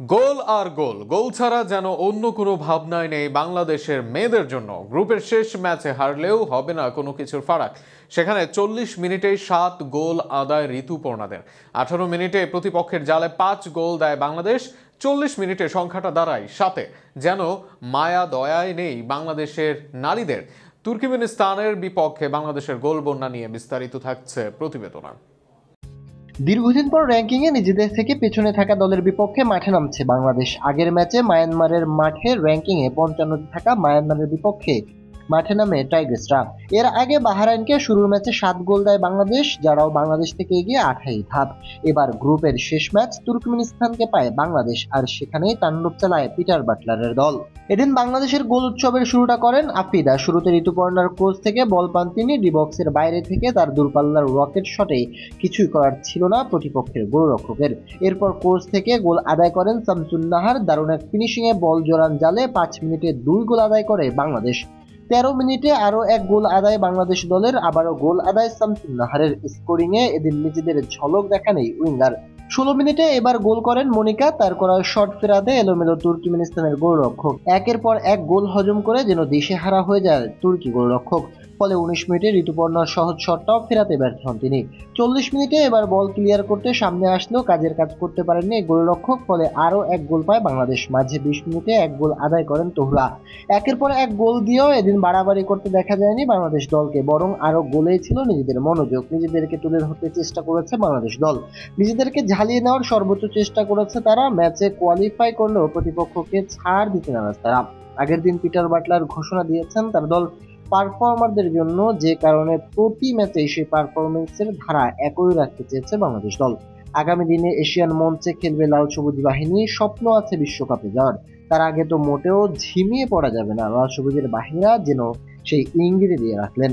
গোল আর গোল গোল ছাড়া যেন অন্য কোনো ভাবনাই নেই বাংলাদেশের মেয়েদের জন্য। গ্রুপের শেষ ম্যাচে হারলেও হবে না কোনো কিছুর ফারাক। সেখানে 40 মিনিটে 7 গোল আদায় ঋতুপর্ণাদের। 18 মিনিটে প্রতিপক্ষের জালে 5 গোল দেয় বাংলাদেশ। 40 মিনিটে সংখ্যাটা দাঁড়ায় 7-এ। যেন মায়া দয়ায় নেই বাংলাদেশের নারীদের। তুর্কমেনিস্তানের বিপক্ষে বাংলাদেশের গোল বন্যা নিয়ে বিস্তারিত থাকছে প্রতিবেদনা। দীর্ঘদিন পর র্যাঙ্কিংয়ে নিজেদের থেকে পেছনে থাকা দলের বিপক্ষে মাঠে নামছে বাংলাদেশ। আগের ম্যাচে মায়ানমারের মাঠে র্যাঙ্কিংয়ে 55 থাকা মায়ানমারের বিপক্ষে মাঠে নামে টাইগ্রেসরা। এর আগে বাহরাইনকে শুরুর ম্যাচে 7 গোল দেয় বাংলাদেশ, যারাও বাংলাদেশ থেকে এগিয়ে 28 ধাপ। এবার গ্রুপের শেষ ম্যাচ তুর্কমেনিস্তানকে পায় বাংলাদেশ, আর সেখানেই তাণ্ডব চালায় পিটার বাটলারের দল। এদিন বাংলাদেশের গোল উৎসবের শুরুটা করেন আফ্রিদা। শুরুতে ঋতুপর্ণার ক্রস থেকে বল পান তিনি। ডিবক্সের বাইরে থেকে তার দূরপাল্লার রকেট শটে কিছুই করার ছিল না প্রতিপক্ষের গোলরক্ষকের। এরপর ক্রস থেকে গোল আদায় করেন শামসুন নাহার। দারুণ এক ফিনিশিংয়ে বল জোরান জালে। 5 মিনিটে 2 গোল আদায় করে বাংলাদেশ। 13 মিনিটে আরও এক গোল আদায় বাংলাদেশ দলের। আবারও গোল আদায় শামসুন নাহারের। স্কোরিংয়ে এদিন নিজেদের ঝলক দেখান এই উইঙ্গার। 16 মিনিটে এবার গোল করেন মনিকা। তার করা শট ফেরাতে এলোমেলো তুর্কমেনিস্তানের গোলরক্ষক। একের পর এক গোল হজম করে যেন দিশেহারা হয়ে যায় তুর্কি গোলরক্ষক। ফলে 19 মিনিটে ঋতুপর্ণার সহজ শটটাও ফেরাতে ব্যর্থ হন তিনি। 40 মিনিটে এবার বল ক্লিয়ার করতে সামনে আসলেও কাজের কাজ করতে পারেননি এই গোলরক্ষক। ফলে আরও এক গোল পায় বাংলাদেশ। মাঝে 20 মিনিটে এক গোল আদায় করেন তোহরা। একের পর এক গোল দিয়েও এদিন বাড়াবাড়ি করতে দেখা যায়নি বাংলাদেশ দলকে, বরং আরও গোলেই ছিল নিজেদের মনোযোগ। নিজেদেরকে তুলে ধরতে চেষ্টা করেছে বাংলাদেশ দল। নিজেদেরকে ঝালিয়ে নেওয়ার সর্বোচ্চ চেষ্টা করেছে তারা। ম্যাচে কোয়ালিফাই করলেও প্রতিপক্ষকে ছাড় দিতে নারাজ তারা। আগের দিন পিটার বাটলার ঘোষণা দিয়েছেন তার দল পারফর্মারদের জন্য, যে কারণে প্রতি ম্যাচে সেই পারফরমেন্সের ধারা একই রাখতে চেয়েছে বাংলাদেশ দল। আগামী দিনে এশিয়ান মঞ্চে খেলবে লাল সবুজ বাহিনী। স্বপ্ন আছে বিশ্বকাপে যাওয়ার। তার আগে তো মোটেও ঝিমিয়ে পড়া যাবে না। লাল সবুজের বাহিনীরা যেন সেই ইঙ্গিত দিয়ে রাখলেন।